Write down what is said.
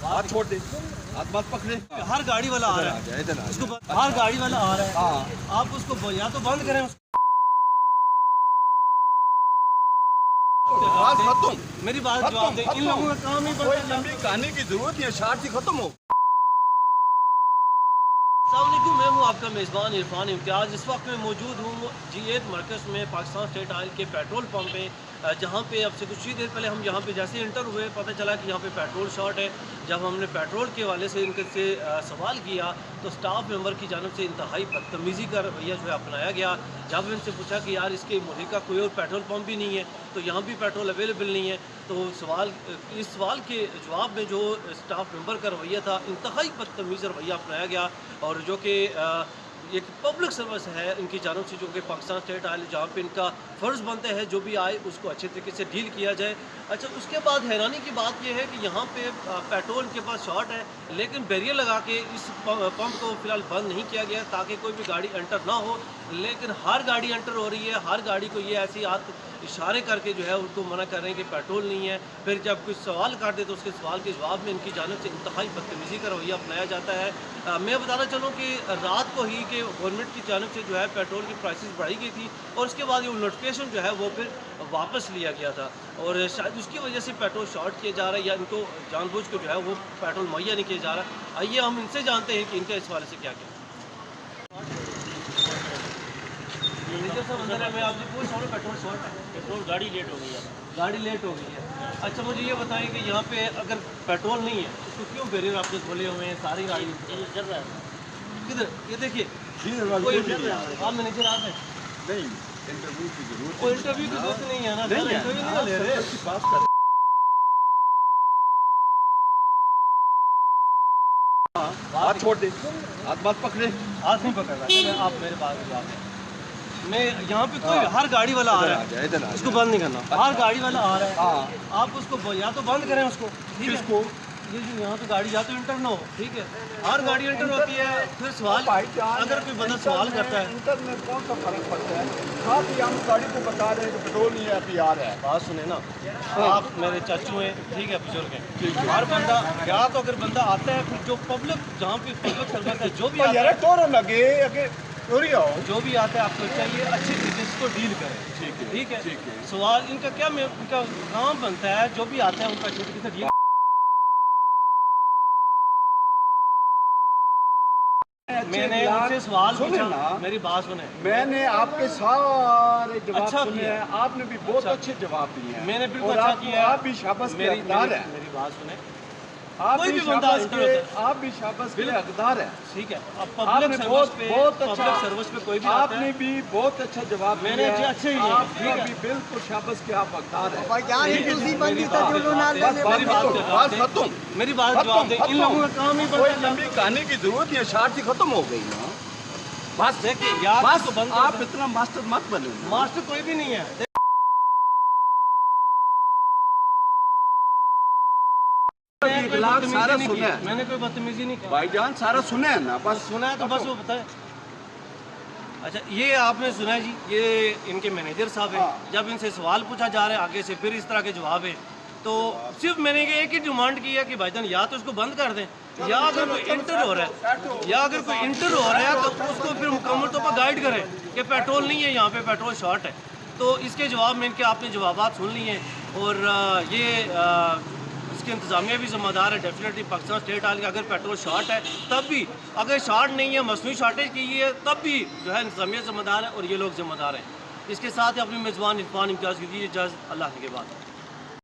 हाथ छोड़ दे, हाथ मत पकड़े। हर गाड़ी वाला आ रहा है, उसको हर गाड़ी वाला आ रहा है। आप उसको या तो बंद करें मेरी बात जवाब दें। इन लोगों का काम ही कोई लंबी कहानी की जरूरत नहीं है, शार्ट ही खत्म हो। अस्सलामुअलैकुम, मैं हूं आपका मेज़बान इरफान इम्तियाज़। इस वक्त मैं मौजूद हूं G8 मरकज़ में, पाकिस्तान स्टेट ऑयल के पेट्रोल पंप पे, जहां पे अब से कुछ ही देर पहले हम यहां पे जैसे इंटर हुए पता चला कि यहां पे पेट्रोल शॉर्ट है। जब हमने पेट्रोल के हवाले से इनके से सवाल किया तो स्टाफ मेंबर की जानब से इंतहाई बदतमीज़ी का रवैया जो है अपनाया गया। जब इनसे पूछा कि यार इसके मुल्क का कोई और पेट्रोल पंप भी नहीं है, तो यहाँ भी पेट्रोल अवेलेबल नहीं है, तो इस सवाल के जवाब में जो स्टाफ मेंबर का रवैया था, इंतहाई बदतमीज़ रवैया अपनाया गया। और जो कि एक पब्लिक सर्विस है इनकी जानब से, जो कि पाकिस्तान स्टेट ऑयल, जहाँ पे इनका फ़र्ज़ बनता है जो भी आए उसको अच्छे तरीके से डील किया जाए। अच्छा, उसके बाद हैरानी की बात यह है कि यहाँ पे पेट्रोल के पास शॉर्ट है, लेकिन बैरियर लगा के इस पंप को फ़िलहाल बंद नहीं किया गया ताकि कोई भी गाड़ी एंटर ना हो। लेकिन हर गाड़ी एंटर हो रही है, हर गाड़ी को ये ऐसी इशारे करके जो है उनको मना कर रहे हैं कि पेट्रोल नहीं है। फिर जब कुछ सवाल काट दे तो उसके सवाल के जवाब में इनकी जानब से इंतहाई बदतमीज़ी का रवैया अपनाया जाता है। मैं बताना चाहूँ कि रात को ही कि गवर्नमेंट की जानब से जो है पेट्रोल की प्राइसेस बढ़ाई गई थी और उसके बाद ये नोटिफिकेशन जो है वो फिर वापस लिया गया था, और शायद उसकी वजह से पेट्रोल शॉर्ट किया जा रहा है या इनको जानबूझ के जो है वो पेट्रोल मुहैया नहीं किया जा रहा। आइए हम इनसे जानते हैं कि इनका इस हवाले से क्या क्या। मैं आपसे पूछ रहा हूँ, पेट्रोल शॉर्ट है, पेट्रोल गाड़ी लेट हो गई है। गाड़ी लेट हो गई है। अच्छा, मुझे ये बताएं कि यहाँ पे अगर पेट्रोल नहीं है तो क्यों बैरियर आपने खोले हुए हैं? सारी गाड़ी चल रहा है किधर? ये देखिए, आप मैनेजर आप हैं? नहीं, इंटरव्यू की जरूरत कोई इंटरव्यू की जरूरत नहीं है ना, इंटरव्यू नहीं ले रहे। हाथ छोड़ दे, हाथ मत पकड़े। हाथ नहीं पकड़ रहा, आप मेरे पास जवाब दें। मैं यहाँ पे कोई हर गाड़ी वाला आ रहा है, उसको बंद नहीं करना। हर गाड़ी वाला आ रहा है, आप उसको या तो बंद करें उसको, ठीक है? ये जो यहाँ पे गाड़ी या तो इंटर ना हो, ठीक है? हर गाड़ी इंटर होती है। फिर सवाल, अगर कोई बंदा सवाल करता है, इंटर में कौन सा फर्क पड़ता है? साथ ही हम गाड़ी को बता रहे हैं कि पेट्रोल नहीं है, अभी आ रहा है। बात सुने ना, आप मेरे चाचू हैं, ठीक है, बुजुर्ग हैं। हर बंदा या तो अगर बंदा आता है, फिर जो पब्लिक, जहाँ पे पब्लिक सर्विस है, जो भी आता है, जो भी आता है आपको चाहिए अच्छी तरीके से इसको डील करें, ठीक है? सवाल इनका क्या, इनका काम बनता है, जो भी आता है उनका अच्छी तरीके से डील। मैंने उनसे सवाल पूछा, मेरी बात सुने, मैंने आपके सारे जवाब सुने हैं, आपने भी बहुत अच्छे जवाब दिए हैं। मैंने बिल्कुल अच्छा किया। आप भी शाबाश के हकदार हैं। मेरी बात सुने, कोई भी बंदा आप भी शाबाश के हकदार है, ठीक है? अब पब्लिक सर्विस पे, पब्लिक सर्विस पे कोई भी आता है, आपने भी बहुत अच्छा जवाब मैंने अच्छे ही आपका भी बिल्कुल शाबाश के आप हकदार हैं। मेरी बात जवाब दें। इन लोगों का काम ही कोई लंबी कहानी की जरूरत नहीं है, शार्ट ही खत्म हो गई ना। बस देखिए यार, बस आप इतना मास्टर मत बने। मास्टर कोई भी नहीं है। सारा सुना है, मैंने कोई बदतमीजी नहीं की भाईजान, सारा सुना है ना, बस सुना है तो बस वो बताए। अच्छा, ये आपने सुना है जी, ये इनके मैनेजर साहब हैं। जब इनसे सवाल पूछा जा रहा है आगे से, फिर इस तरह के जवाब है, तो सिर्फ मैंने एक ही डिमांड की है कि भाईजान या तो उसको बंद कर दें, या अगर कोई इंटर हो रहा है, या अगर कोई इंटर हो रहा है तो उसको फिर मुकम्मल तौर पर गाइड करें कि पेट्रोल नहीं है यहाँ पे, पेट्रोल शॉर्ट है। तो इसके जवाब में इनके आपने जवाब सुन लिए, और ये इसके इंतजामिया भी ज़िम्मेदार है डेफिनेटली। पाकिस्तान स्टेट ऑयल का अगर पेट्रोल शॉर्ट है तब भी, अगर शॉर्ट नहीं है, मसनूई शॉर्टेज की है, तब भी जो है इंतजामिया ज़िम्मेदार है और ये लोग ज़िम्मेदार हैं। इसके साथ ही अपनी मेज़बान इरफान इम्तियाज़ की दीजिए इजाज़त। अल्लाह के बाद।